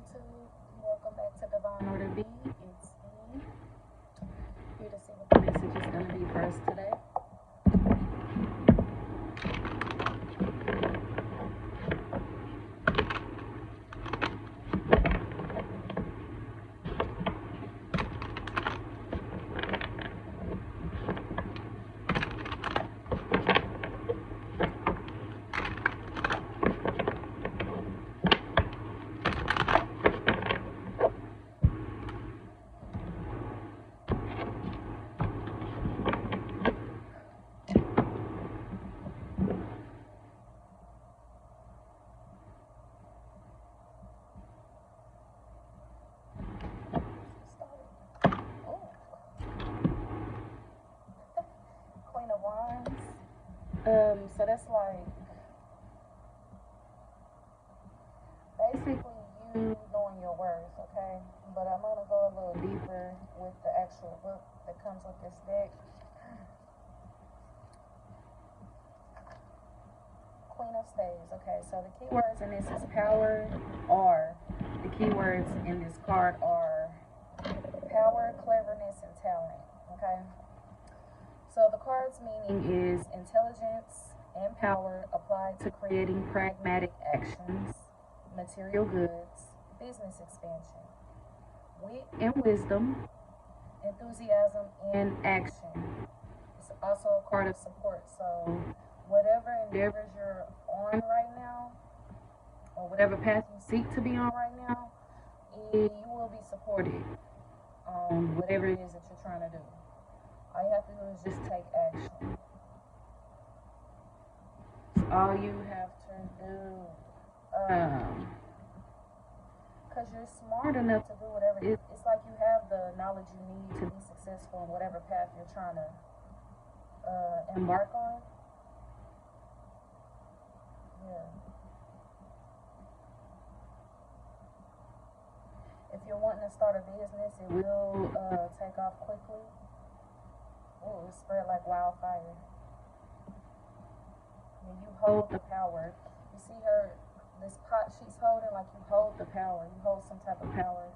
YouTube. Welcome back to Divine Order B. It's me. Here to see what the message is going to be for us today. Queen of Wands. So that's like basically you knowing your worth, okay? But I'm gonna go a little deeper with the actual book that comes with this deck. Queen of Staves. Okay, so the keywords in this is power, or the keywords in this card are power, cleverness, and talent. Okay. So the card's meaning is intelligence and power applied to creating pragmatic actions, material goods, business expansion, wit and wisdom, enthusiasm and action. It's also a card of support. So whatever endeavors you're on right now, or whatever path you seek to be on right now, you will be supported on whatever it is that you're trying to do. All you have to do is just take action. It's all you have to do. Because you're smart enough to do whatever. It's like you have the knowledge you need to be successful in whatever path you're trying to embark on. Yeah. If you're wanting to start a business, it will take off quickly. Oh, it spread like wildfire. And you hold the power. You see her, this pot she's holding, like you hold the power. You hold some type of power.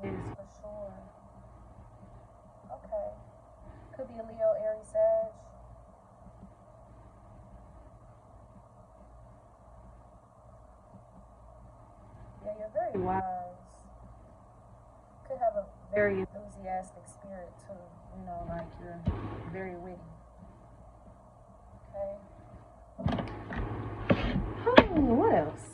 Yes, for sure. Okay. Could be a Leo, Aries, Sag. Yeah, you're very wise. Could have a very enthusiastic spirit too. You know, like you're very witty. Okay. Oh, what else?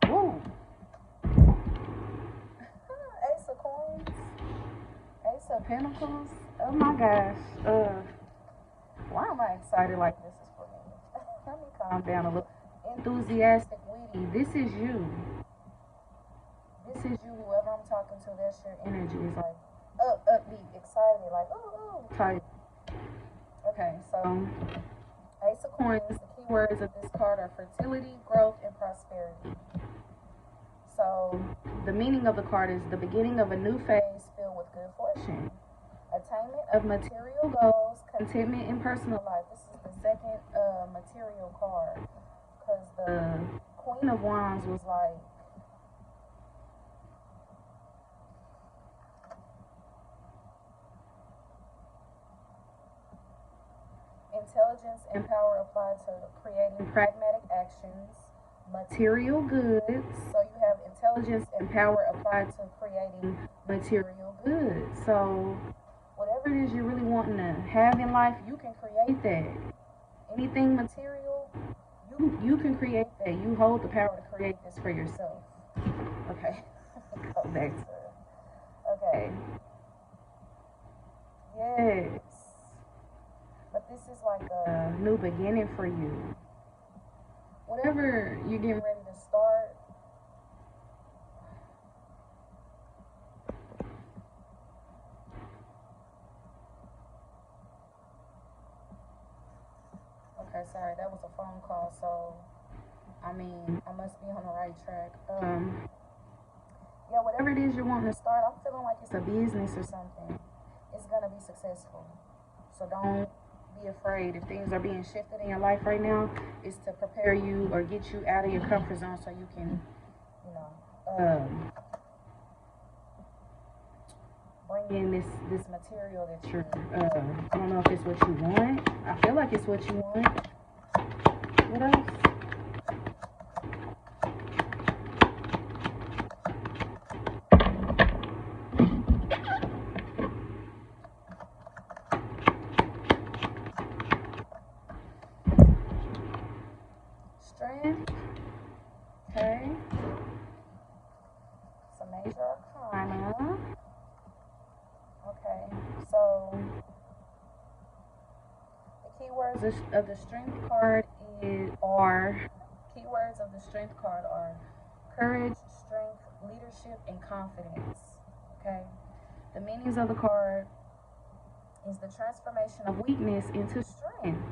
Woo. Ace of Coins. Ace of Pentacles. Oh my gosh. Why am I excited like this is for me? Let me calm down a little. Enthusiastic, witty. This is you. This is you. Whoever I'm talking to, that's your energy. Is like upbeat, excited, like ooh, type. Okay, so Ace of Coins. The keywords of this card are fertility, growth, and prosperity. So the meaning of the card is the beginning of a new phase filled with good fortune, attainment of material goals, contentment in personal life. This is the second material card, because the Queen of Wands was like intelligence and power applied to creating pragmatic actions, material goods. So you have intelligence and power applied to creating material goods. So whatever it is you're really wanting to have in life, you can create that. Anything material, you can create that. You hold the power to create this for yourself. Okay. Go back to it. Okay. Yes. But this is like a new beginning for you. Whatever you're getting ready to start, Okay, sorry, that was a phone call, so I mean, I must be on the right track. Yeah, whatever it is you're wanting to start, I'm feeling like it's a business or something. It's gonna be successful. So don't be afraid if things are being shifted in your life right now. It's to prepare you or get you out of your comfort zone so you can, you know, bring in this material that you're. I don't know if it's what you want. I feel like it's what you want. What else? Strength. Okay. It's a major arcana. Okay. So the keywords of the strength card are courage, strength, leadership, and confidence. Okay. The meanings of the card is the transformation of weakness into strength,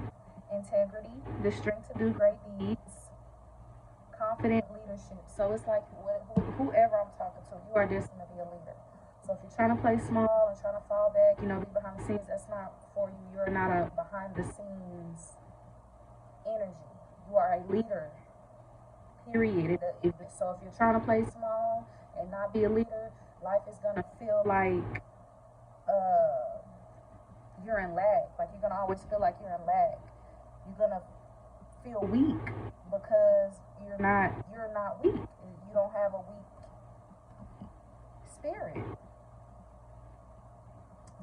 integrity, the strength to do great deeds, confident leadership. So it's like whoever I'm talking to, you are destined to be a leader. So if you're trying to play small and trying to fall back, be behind the scenes, that's not for you. You're not a behind the scenes energy. You are a leader. Period. So if you're trying to play small and not be a leader, life is gonna feel like you're in lag. Like you're gonna always feel like you're in lag. You're gonna feel weak because you're not weak. You don't have a weak spirit.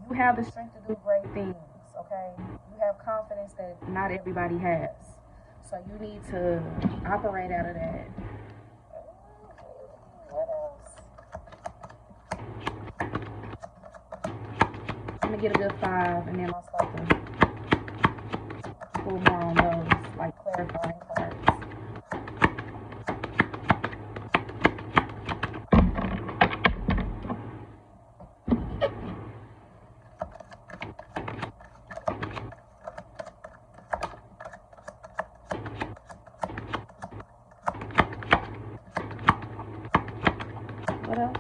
You have the strength to do great things, okay? You have confidence that not everybody has. So you need to operate out of that. What else? I'm gonna get a good 5 and then I'll start to pull more on those, like clarifying cards. What else?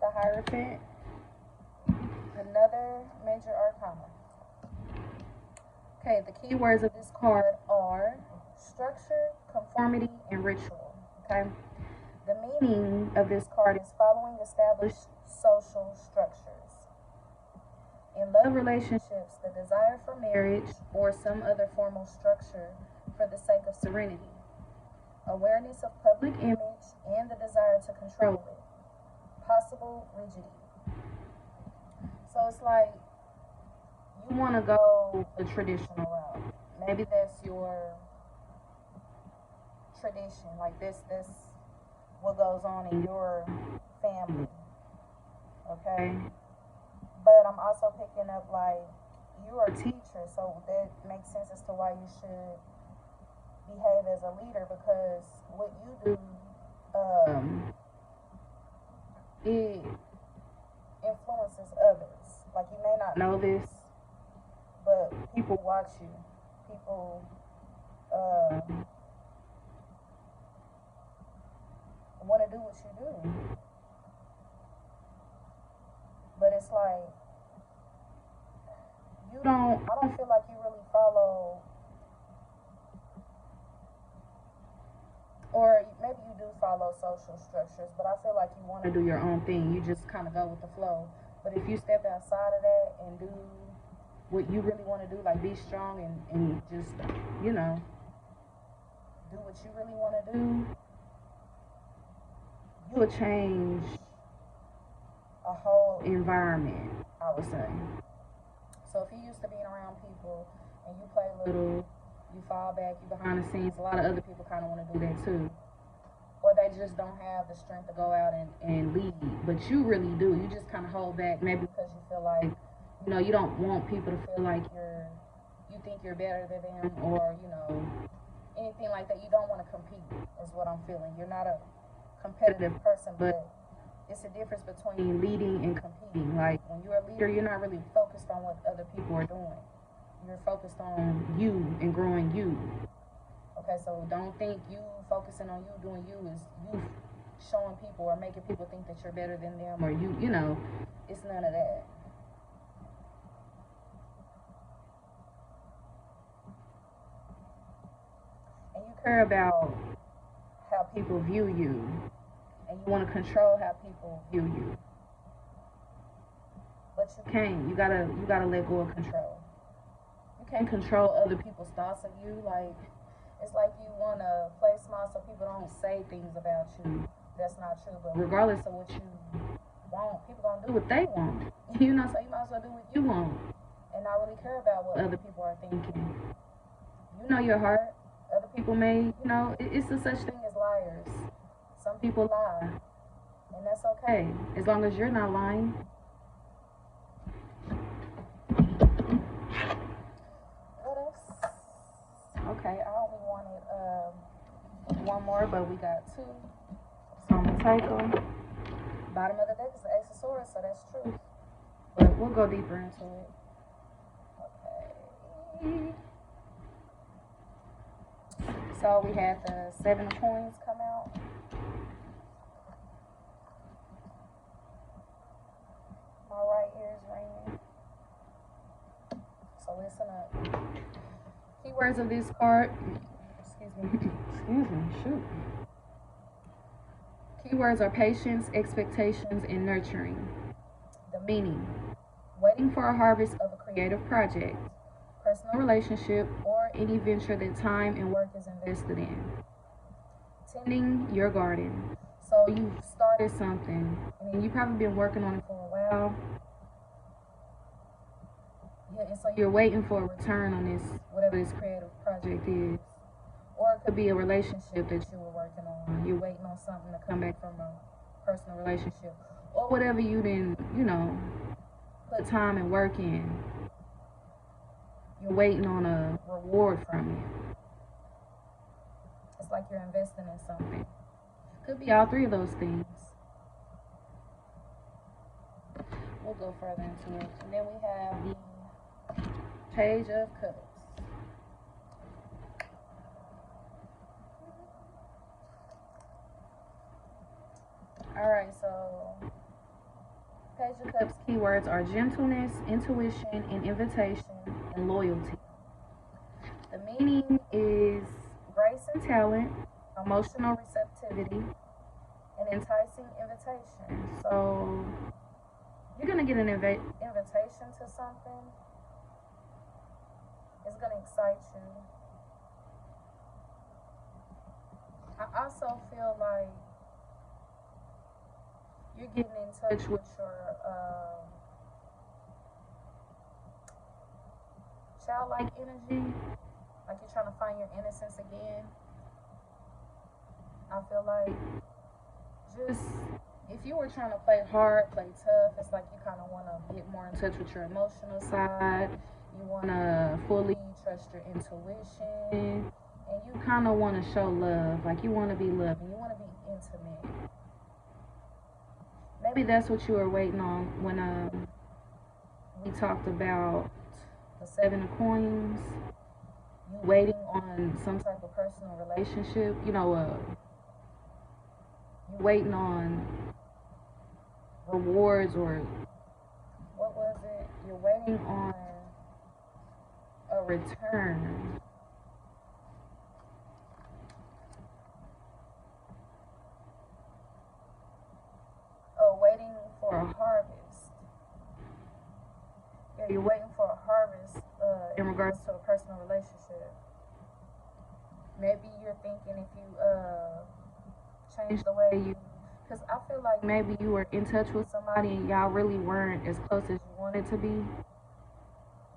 The Hierophant. Another major arcana. Okay, the key words of this card are structure, conformity, and ritual. Okay? The meaning of this card is following established social structures. In love relationships, the desire for marriage or some other formal structure for the sake of serenity. Awareness of public image and the desire to control it. Possible rigidity. So it's like you want to go the traditional route. Maybe that's your tradition. Like this what goes on in your family. Okay? But I'm also picking up like you're a teacher, so that makes sense as to why you should behave as a leader because what you do it influences others. Like you may not know this, but people watch you. People want to do what you do. But it's like I don't feel like you really follow, or maybe you do follow social structures, but I feel like you want to do your own thing. You just kind of go with the flow. But if you step outside of that and do what you really want to do, like be strong and just, do what you really want to do, you will change a whole environment, I would say. So if you used to being around people and you play little, you fall back, you behind the scenes, a lot of other people kind of want to do that too. Or they just don't have the strength to go out and lead. But you really do. You just kind of hold back maybe because you feel like, you don't want people to feel like you think you're better than them or, anything like that. You don't want to compete, is what I'm feeling. You're not a competitive person, but it's a difference between leading and competing. Like when you're a leader, you're not really focused on what other people are doing. You're focused on you and growing you. Okay, so don't think you focusing on you doing you is you showing people or making people think that you're better than them, or you know, it's none of that. And you care about how people view you, and you want to control how people view you. But you can't. You gotta let go of control. You can't control other people's thoughts of you. Like it's like you wanna play small so people don't say things about you that's not true. But regardless of what you want, people gonna do what they want. You know, so you might as well do what you want and not really care about what other people are thinking. You know your heart. Other people may, you know, it's a such thing as liars. Some people lie, and that's okay as long as you're not lying. What else? Okay, I only wanted one more, but we got two. So I'm gonna take them. Bottom of the deck is the Ace of Swords, so that's true. But we'll go deeper into it. Okay. So we had the Seven of Coins come out. My right ear is ringing. So listen up. Keywords of this card. Excuse me. Shoot. Keywords are patience, expectations, and nurturing. The meaning: waiting for a harvest of a creative project, personal relationship, or any venture that time and work is invested in. Tending your garden. So you've started something, and you've probably been working on it for a while. Yeah, and so you're waiting for a return on this, whatever this creative project is. Or it could be a relationship that you were working on. You're waiting on something to come back from a personal relationship. Or whatever you didn't, you know, put time and work in. You're waiting on a reward from it. It's like you're investing in something. Could be all three of those things. We'll go further into it. And then we have the Page of Cups. Alright, so Page of Cups keywords are gentleness, intuition, and invitation, and loyalty. The meaning is grace and talent, emotional receptivity, and enticing invitation. So you're going to get an invitation to something. It's going to excite you. I also feel like you're getting in touch with your childlike energy, like you're trying to find your innocence again. I feel like just if you were trying to play hard, play tough, it's like you kind of want to get more in touch with your emotional side. You want to fully trust your intuition, and you kind of want to show love, like you want to be loved, and you want to be intimate. Maybe that's what you were waiting on when we talked about the Seven of Coins. You waiting on some type of personal relationship, you know, you waiting on rewards, or what was it? You're waiting on a return. Oh, waiting for a harvest. Yeah, you're waiting for a harvest in regards to a personal relationship. Maybe you're thinking if you change the way you, because I feel like maybe you were in touch with somebody and y'all really weren't as close as you wanted to be,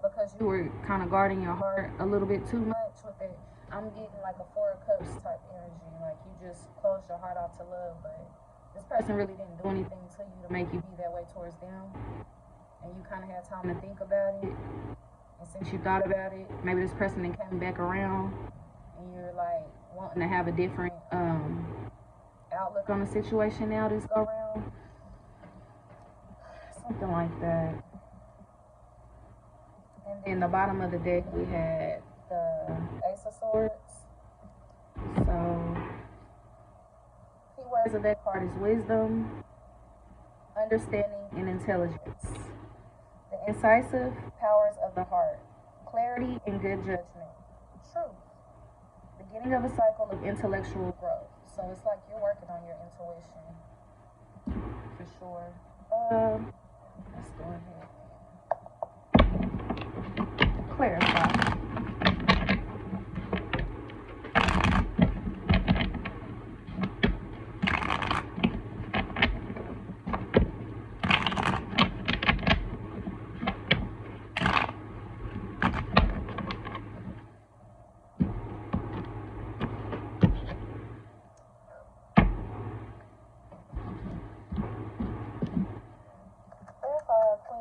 because you were kind of guarding your heart a little bit too much with it. I'm getting like a Four of Cups type energy, like you just closed your heart off to love, but this person really didn't do anything to you to make you be that way towards them, and you kind of had time to think about it. And since you thought about it, maybe this person then came back around, and and you're like wanting to have a different outlook on the situation now this go round. Something like that. And then the bottom of the deck we had the Ace of Swords. So key words of that card is wisdom, understanding, and intelligence. The incisive powers of the heart, clarity and good judgment, truth, beginning of a cycle of intellectual growth. So it's like you're working on your intuition for sure. Let's go ahead and clarify.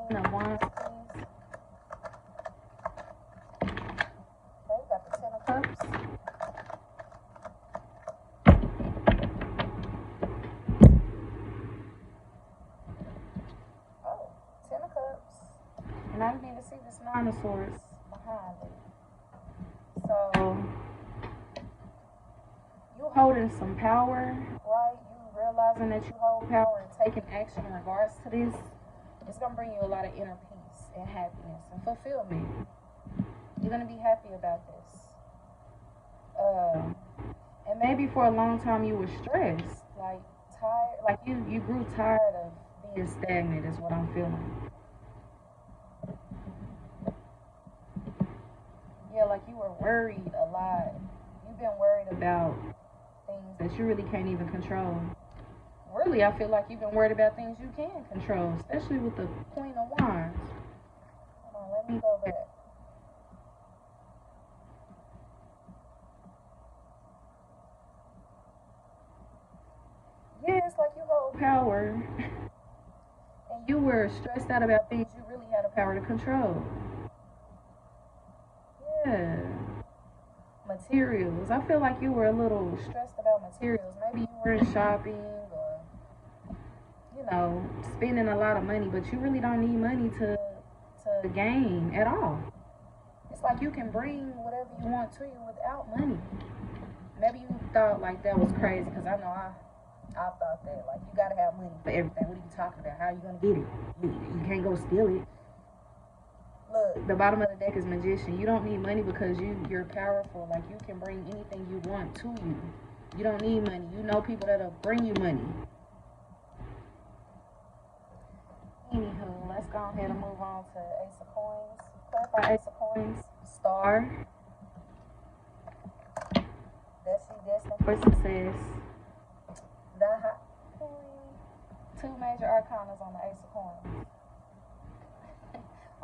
Queen of Wands, please. Okay, we got the Ten of Cups. Oh, Ten of Cups. And I need to see this Nine of Swords behind it. So, you holding some power, right? You realizing that you hold power and taking action in regards to this. It's going to bring you a lot of inner peace and happiness and fulfillment. You're going to be happy about this. And maybe for a long time you were stressed, like tired, like you grew tired of being stagnant is what I'm feeling. Yeah, like you were worried a lot. You've been worried about things that you really can't even control. Really, I feel like you've been worried about things you can control, especially with the Queen of Wands. Hold on, let me go back. Yeah, it's like you hold power, and you were stressed out about things you really had the power to control. Yeah. Materials. I feel like you were a little stressed about materials. Maybe you were shopping or spending a lot of money, but you really don't need money to gain at all. It's like you can bring whatever you want to you without money. Maybe you thought like that was crazy because I know I thought that like you gotta have money for everything. What are you talking about? How are you gonna get it? You can't go steal it. Look, the bottom of the deck is Magician. You don't need money because you're powerful. Like you can bring anything you want to you. You don't need money. You know people that'll bring you money. Anywho, let's go ahead and move on to Ace of Coins. Clarify Ace of Coins. Star. Destined for success. The High Queen. Two major arcanas on the Ace of Coins.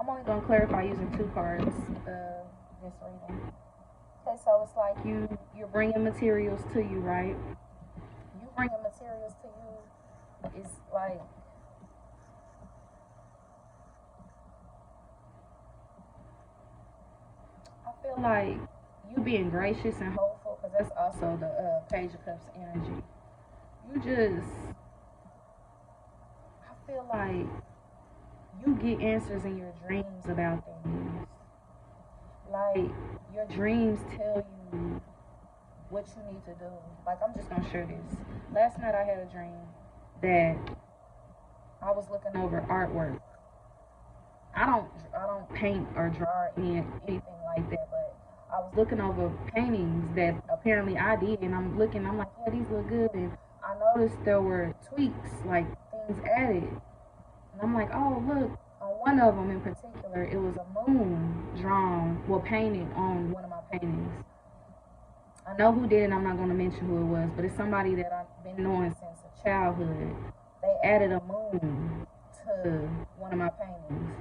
I'm only going to clarify using two cards this reading. Okay, so it's like you're bringing materials to you, right? You bringing materials to you is like I feel like you being gracious and hopeful because that's also the Page of Cups energy. I feel like you get answers in your dreams about things. Like your dreams tell you what you need to do. Like I'm just gonna share this. Last night I had a dream that I was looking over artwork. I don't paint or draw anything like that, but I was looking over paintings that apparently I did, and I'm like, yeah, these look good, and I noticed there were tweaks, like things added, and I'm like, oh look, on one of them in particular, it was a moon drawn, well painted on one of my paintings. I know who did it, I'm not going to mention who it was, but it's somebody that I've been knowing since childhood. They added a moon to one of my paintings,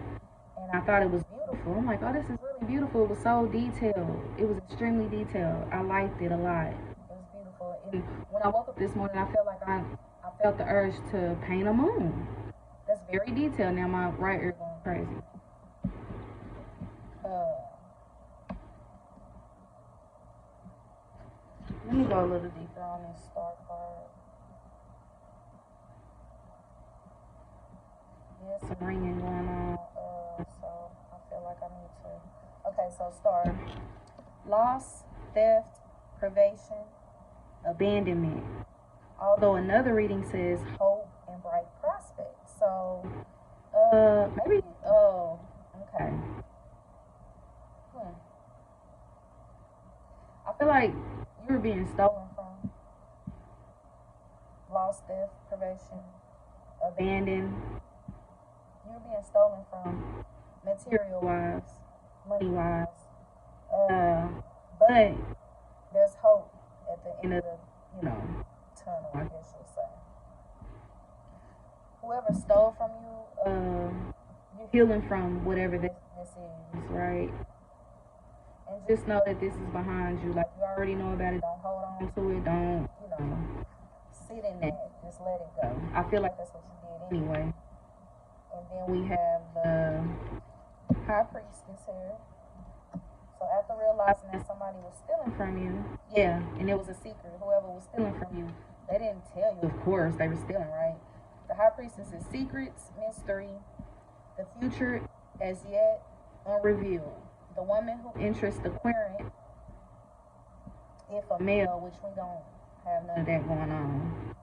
and I thought it was beautiful. I'm like, oh, this is really beautiful. It was so detailed. It was extremely detailed. I liked it a lot. It was beautiful. And when I woke up this morning, I felt like I felt the urge to paint a moon. That's very detailed. Now my right ear going crazy. go a little deeper on this star card. There's some ringing going on, so I feel like I need to. Okay, so star. Loss, theft, privation, abandonment. Although another reading says hope and bright prospects. So, maybe, oh, okay. I feel like you were being stolen from. Lost, theft, privation, abandoned. You were being stolen from material wise, money wise. But there's hope at the end of the, tunnel, I guess you'll say. Whoever stole from you, you're healing from whatever this is, right? And just know that this is behind you. Like, you already know about it. Don't hold on to it. Don't, sit in that. Just let it go. I feel like that's what you did anyway. And then we have the High Priestess here. So after realizing that somebody was stealing from you, yeah, and it was a secret, whoever was stealing from you, they didn't tell you, of course, they were stealing, right? The High Priestess is secrets, mystery, the future as yet unrevealed. The woman who interests the querent, if a male, which we don't have none of that going on.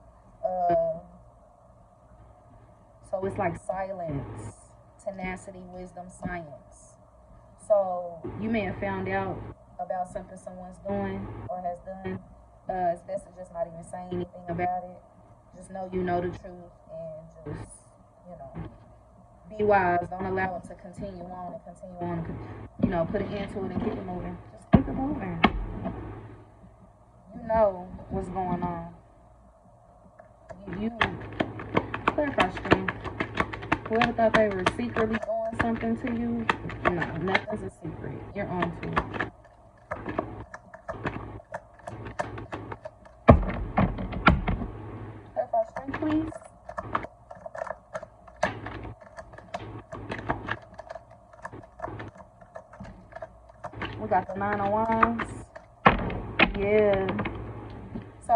So it's like silence, tenacity, wisdom, science. So you may have found out about something someone's doing or has done. It's best to just not even say anything about it. Just know you know the truth and just, be wise. Don't allow it to continue on and continue on. Put an end to it and keep it moving. Just keep it moving. You know what's going on. You clarify stream. Whoever thought they were secretly doing something to you, no, nothing's a secret. You're on to it. Clarify stream, please. We got the 9 of Wands. Yeah. So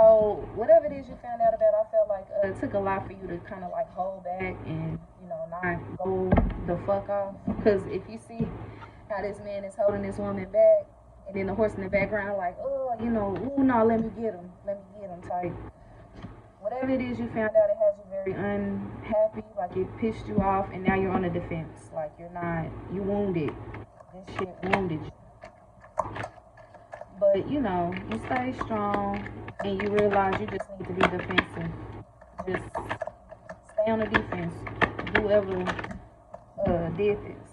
whatever it is you found out about, I felt like it took a lot for you to kind of like hold back and not go the fuck off. Because if you see how this man is holding this woman back, and then the horse in the background like, oh, ooh, no, let me get him type. Whatever it is you found out, it has you very unhappy, like it pissed you off, and now you're on the defense. Like you wounded. This shit wounded you. But, you stay strong and you realize you just need to be defensive. Just stay on the defense. Whoever did this.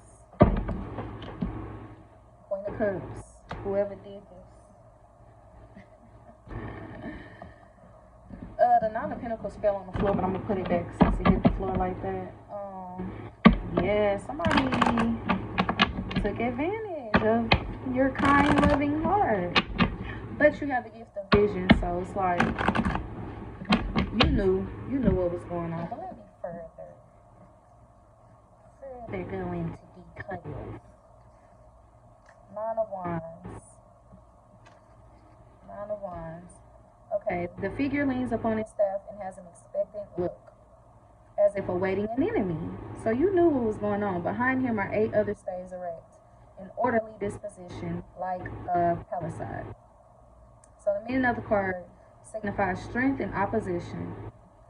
Queen of Cups. Whoever did this. The 9 of Pentacles fell on the floor, but I'm going to put it back since it hit the floor like that. Yeah, somebody took advantage of your kind, loving heart. But you have the gift of vision, so it's like you knew what was going on. But let me further go into details. 9 of Wands. 9 of Wands. Okay, the figure leans upon his staff and has an expectant look, as if awaiting an enemy. So you knew what was going on. Behind him are 8 other staves erect, in orderly disposition, like a palisade. So the meaning of the card signifies strength and opposition.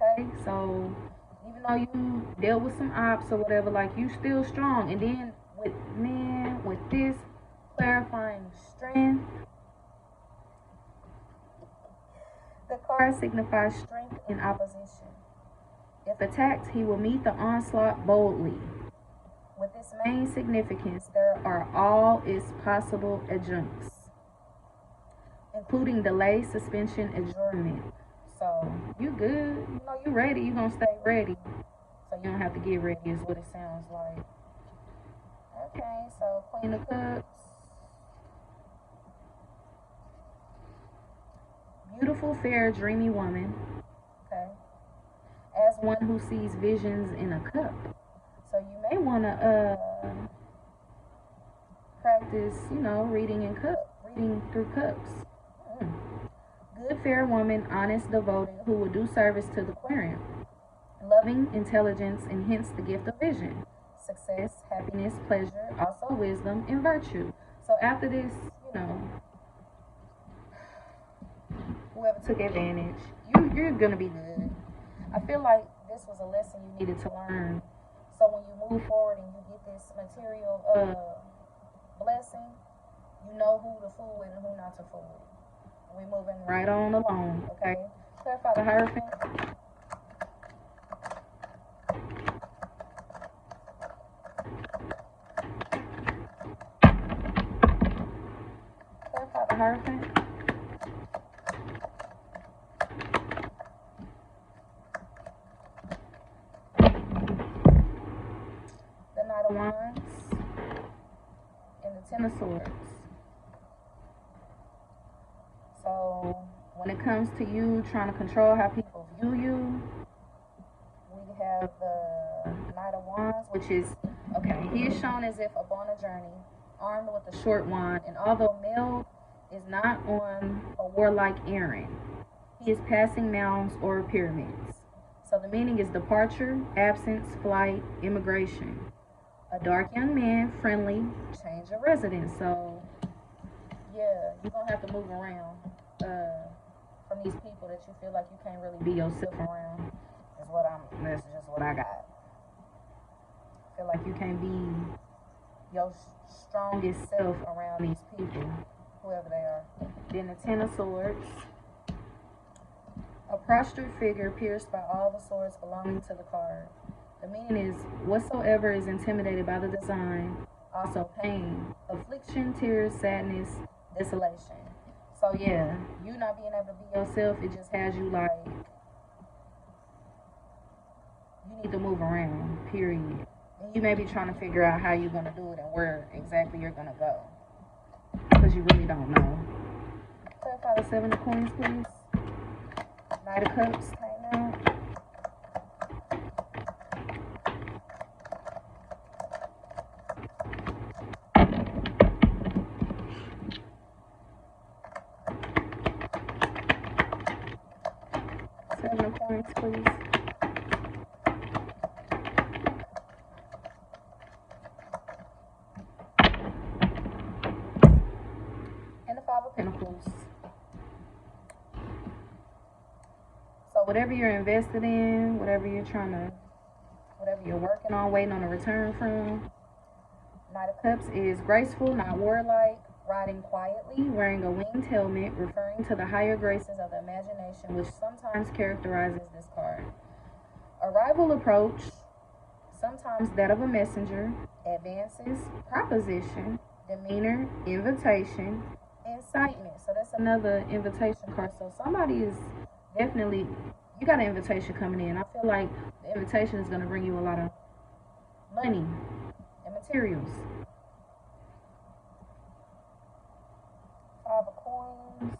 Okay, so even though you dealt with some ops or whatever, like you still strong. And then with this clarifying strength, the card signifies strength in opposition. If attacked, he will meet the onslaught boldly. With this main significance, there are all its possible adjuncts, including delay, suspension, adjournment. So you good, you ready, you gonna stay ready. So you don't have to get ready is what it sounds like. Okay, so Queen of Cups. Beautiful, fair, dreamy woman. Okay. As one who sees visions in a cup. So you may want to practice, reading through cups. good, fair woman, honest, devoted, who will do service to the Aquarian. Loving, intelligence, and hence the gift of vision. Success, happiness, pleasure, also wisdom and virtue. So after this, you know, whoever took advantage, you're gonna be good. I feel like this was a lesson you needed to learn. So when you move forward and you get this material blessing, you know who to fool with and who not to fool with. And we're moving right on along, okay? Clarify the Hierophant. Clarify the Hierophant. The Knight of Wands and the Ten of Swords. So when it comes to you trying to control how people view you, we have the Knight of Wands, which is, okay, he is shown as if upon a journey, armed with a short wand, and although Mel is not on a warlike errand, he is passing mounds or pyramids. So the meaning is departure, absence, flight, immigration. A dark young man, friendly, change of residence. So yeah, you're gonna have to move around from these people that you feel like you can't really be yourself around. That's just what I got. I feel like you can't be your strongest self around these people, whoever they are. Then the Ten of Swords. A prostrate figure pierced by all the swords belonging to the card. The meaning is whatsoever is intimidated by the design, also pain, affliction, tears, sadness, desolation. So yeah, you not being able to be yourself, it just has you like, you need to move around, period. And you may be trying to figure out how you're going to do it and where exactly you're going to go, because you really don't know. Clarify the Seven of Coins, please. Knight of Cups came out. Seven of Coins, please. And the Five of Pentacles. So whatever you're invested in, whatever you're working on, waiting on a return from, Knight of Cups is graceful, not warlike, riding quietly, wearing a winged helmet, referring to the higher graces of the imagination, which sometimes characterizes this card. Arrival approach, sometimes that of a messenger, advances, proposition, demeanor, invitation, incitement. So that's another invitation card. So somebody is definitely, you got an invitation coming in. I feel like the invitation is going to bring you a lot of money and materials. Five of Coins.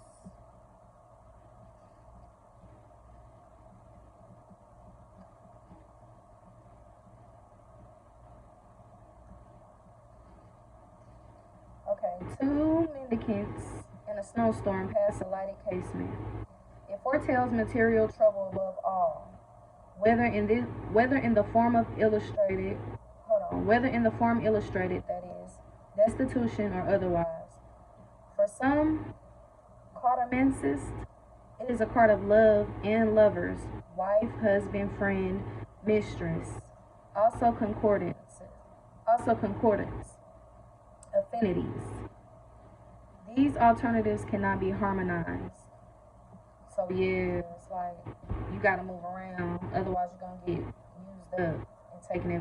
Okay, two mendicants in a snowstorm pass a lighted casement. It foretells material trouble above all, whether in the form illustrated, that is, destitution or otherwise. For some cartomancists, it is a card of love and lovers, wife, husband, friend, mistress. Also concordance, affinities. These alternatives cannot be harmonized. So yeah, it's like you gotta move around, otherwise you're gonna get used up and taken advantage